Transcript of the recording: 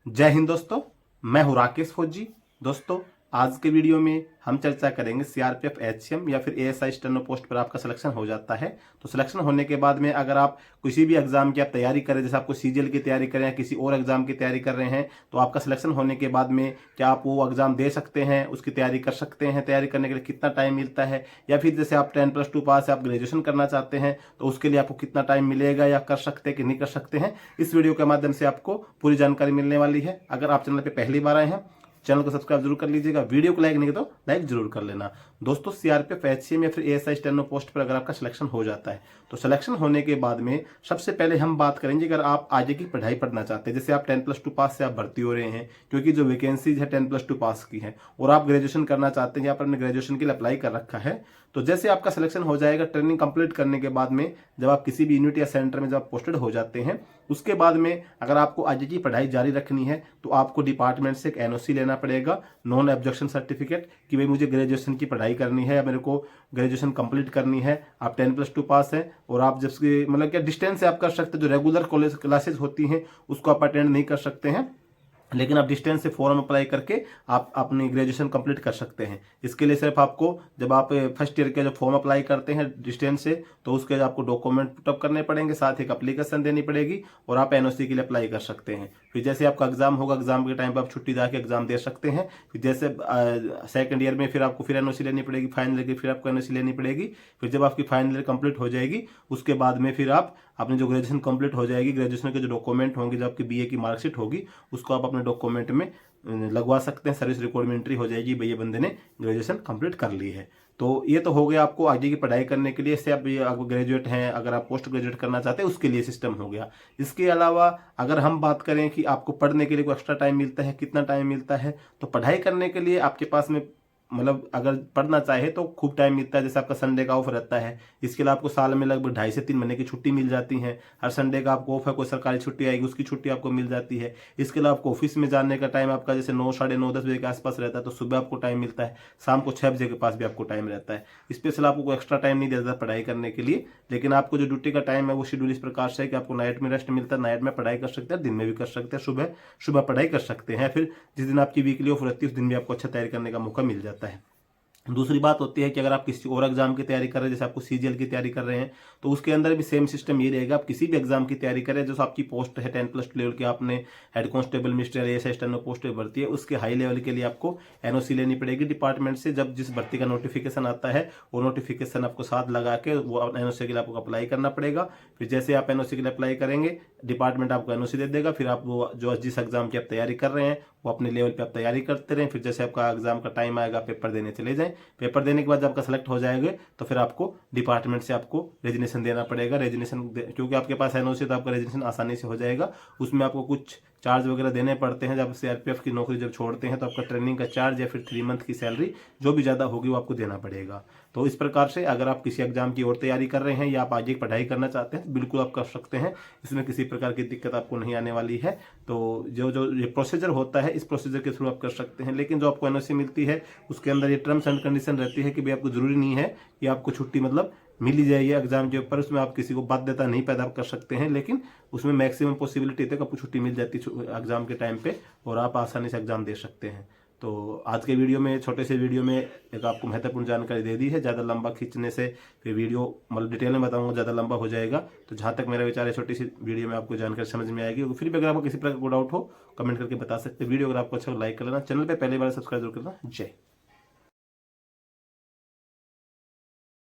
जय हिंद दोस्तों, मैं हूं राकेश फौजी। दोस्तों, आज के वीडियो में हम चर्चा करेंगे सीआरपीएफ एचसीएम या फिर एएसआई स्टेनो पोस्ट पर आपका सिलेक्शन हो जाता है। तो सिलेक्शन होने के बाद में अगर आप किसी भी एग्जाम की आप तैयारी करें, जैसे आपको सीजीएल की तैयारी करें या किसी और एग्जाम की तैयारी कर रहे हैं, तो आपका सिलेक्शन होने के बाद में क्या आप वो एग्जाम दे सकते हैं, उसकी तैयारी कर सकते हैं, तैयारी करने के लिए कितना टाइम मिलता है, या फिर जैसे आप 10+2 पास है, आप ग्रेजुएशन करना चाहते हैं तो उसके लिए आपको कितना टाइम मिलेगा, या कर सकते हैं कि नहीं कर सकते हैं, इस वीडियो के माध्यम से आपको पूरी जानकारी मिलने वाली है। अगर आप चैनल पर पहली बार आए हैं, चैनल को सब्सक्राइब जरूर कर लीजिएगा, वीडियो को लाइक नहीं तो लाइक जरूर कर लेना। दोस्तों, सीआरपीएफ एचसीएम या फिर एएसआई स्टेनो पोस्ट पर अगर आपका सिलेक्शन हो जाता है तो सिलेक्शन होने के बाद में सबसे पहले हम बात करेंगे, अगर आप आगे की पढ़ाई पढ़ना चाहते हैं, जैसे आप 10+2 पास से आप भर्ती हो रहे हैं, क्योंकि जो वैकेंसीज है 10+2 पास की है, और आप ग्रेजुएशन करना चाहते हैं या आपने ग्रेजुएशन के लिए अप्लाई कर रखा है, तो जैसे आपका सिलेक्शन हो जाएगा, ट्रेनिंग कंप्लीट करने के बाद में जब आप किसी भी यूनिट या सेंटर में जब आप पोस्टेड हो जाते हैं, उसके बाद में अगर आपको आगे की पढ़ाई जारी रखनी है तो आपको डिपार्टमेंट से एक एनओसी लेना पड़ेगा, नॉन ऑब्जेक्शन सर्टिफिकेट, कि भाई मुझे ग्रेजुएशन की पढ़ाई करनी है या मेरे को ग्रेजुएशन कंप्लीट करनी है। आप 10+2 पास है और आप जब मतलब क्या डिस्टेंस से आप कर सकते हैं, जो रेगुलर कॉलेज क्लासेस होती हैं उसको आप अटेंड नहीं कर सकते हैं, लेकिन आप डिस्टेंस से फॉर्म अप्लाई करके आप अपनी ग्रेजुएशन कंप्लीट कर सकते हैं। इसके लिए सिर्फ आपको, जब आप फर्स्ट ईयर के जो फॉर्म अप्लाई करते हैं डिस्टेंस से, तो उसके आपको डॉक्यूमेंट पुटअप करने पड़ेंगे, साथ ही एक एप्लीकेशन देनी पड़ेगी और आप एनओसी के लिए अप्लाई कर सकते हैं। फिर जैसे आपका एग्जाम होगा, एग्जाम के टाइम पर आप छुट्टी जाके एग्जाम दे सकते हैं। फिर जैसे सेकंड ईयर में फिर आपको फिर एनओसी लेनी पड़ेगी, फाइनल ईयर की फिर आपको एनओसी लेनी पड़ेगी। फिर जब आपकी फाइनल ईयर कंप्लीट हो जाएगी उसके बाद में फिर आप अपनी जो ग्रेजुएशन कंप्लीट हो जाएगी, ग्रेजुएशन के जो डॉक्यूमेंट होंगे, जब आपकी बीए की मार्कशीट होगी, उसको आप अपने डॉक्यूमेंट में लगवा सकते हैं। सर्विस रिकॉर्ड में एंट्री हो जाएगी, भैया बंदे ने ग्रेजुएशन कंप्लीट कर ली है। तो ये तो हो गया आपको आगे की पढ़ाई करने के लिए, इससे आप ग्रेजुएट हैं, अगर आप पोस्ट ग्रेजुएट करना चाहते हैं उसके लिए सिस्टम हो गया। इसके अलावा अगर हम बात करें कि आपको पढ़ने के लिए कोई एक्स्ट्रा टाइम मिलता है, कितना टाइम मिलता है, तो पढ़ाई करने के लिए आपके पास में मतलब अगर पढ़ना चाहे तो खूब टाइम मिलता है। जैसे आपका संडे का ऑफ रहता है, इसके लिए आपको साल में लगभग 2.5 से 3 महीने की छुट्टी मिल जाती है। हर संडे का आपको ऑफ है, कोई सरकारी छुट्टी आएगी उसकी छुट्टी आपको मिल जाती है। इसके अलावा आपको ऑफिस में जाने का टाइम आपका जैसे 9, साढ़े 9, 10 बजे के आसपास रहता है, तो सुबह आपको टाइम मिलता है, शाम को 6 बजे के पास भी आपको टाइम रहता है। स्पेशल आपको कोई एक्स्ट्रा टाइम नहीं देता पढ़ाई करने के लिए, लेकिन आपको जो ड्यूटी का टाइम है वो शेड्यूल इस प्रकार से है कि आपको नाइट में रेस्ट मिलता है, नाइट में पढ़ाई कर सकते हैं, दिन में भी कर सकते हैं, सुबह सुबह पढ़ाई कर सकते हैं। फिर जिस दिन आपकी वीकली ऑफ रहती है उस दिन भी आपको अच्छा तैयारी करने का मौका मिल जाता है। दूसरी बात होती है कि अगर आप किसी और एग्जाम की तैयारी कर रहे हैं, जैसे आपको सीजीएल की तैयारी कर रहे हैं, तो उसके अंदर भी सेम सिस्टम ये रहेगा। आप किसी भी एग्जाम की तैयारी करें, जैसे आपकी पोस्ट है 10+2 लेवल की, आपने head constable, minister, ASI steno post भर्ती है, उसके हाई लेवल के लिए आपको एनओसी लेनी पड़ेगी डिपार्टमेंट से। जब जिस भर्ती का नोटिफिकेशन आता है वो नोटिफिकेशन आपको साथ लगा के वो एनओसी के लिए आपको अप्लाई करना पड़ेगा। फिर जैसे आप एनओसी के लिए अप्लाई करेंगे, डिपार्टमेंट आपको एनओसी दे देगा। फिर आप वो जो जिस एग्जाम की आप तैयारी कर रहे हैं वो अपने लेवल पे आप तैयारी करते रहें। फिर जैसे आपका एग्जाम का टाइम आएगा, पेपर देने चले जाएं। पेपर देने के बाद जब आपका सेलेक्ट हो जाएगा तो फिर आपको डिपार्टमेंट से आपको रेजिग्नेशन देना पड़ेगा। रेजिग्नेशन क्योंकि आपके पास एनओसी, तो आपका रेजिग्नेशन आसानी से हो जाएगा। उसमें आपको कुछ चार्ज वगैरह देने पड़ते हैं। जब सीआरपीएफ की नौकरी जब छोड़ते हैं तो आपका ट्रेनिंग का चार्ज या फिर 3 मंथ की सैलरी जो भी ज़्यादा होगी वो आपको देना पड़ेगा। तो इस प्रकार से अगर आप किसी एग्जाम की और तैयारी कर रहे हैं या आप आगे पढ़ाई करना चाहते हैं तो बिल्कुल आप कर सकते हैं, इसमें किसी प्रकार की दिक्कत आपको नहीं आने वाली है। तो जो जो ये प्रोसीजर होता है, इस प्रोसीजर के थ्रू आप कर सकते हैं। लेकिन जो आपको एनओसी मिलती है उसके अंदर ये टर्म्स एंड कंडीशन रहती है कि भाई आपको जरूरी नहीं है कि आपको छुट्टी मतलब मिल ही जाएगी एग्जाम के ऊपर, उसमें आप किसी को बाध्यता नहीं पैदा कर सकते हैं, लेकिन उसमें मैक्सिमम पॉसिबिलिटी है कि आपको छुट्टी मिल जाती है एग्जाम के टाइम पे और आप आसानी से एग्जाम दे सकते हैं। तो आज के वीडियो में, छोटे से वीडियो में एक आपको महत्वपूर्ण जानकारी दे दी है। ज़्यादा लंबा खींचने से फिर वीडियो मतलब डिटेल में बताऊंगा, ज़्यादा लंबा हो जाएगा। तो जहाँ तक मेरा विचार है, छोटी सी वीडियो में आपको जानकारी समझ में आएगी। फिर भी अगर आपको किसी प्रकार का डाउट हो कमेंट करके बता सकते हैं। वीडियो अगर आपको अच्छा लाइक कर लेना, चैनल पर पहली बार सब्सक्राइब जरूर करना। जय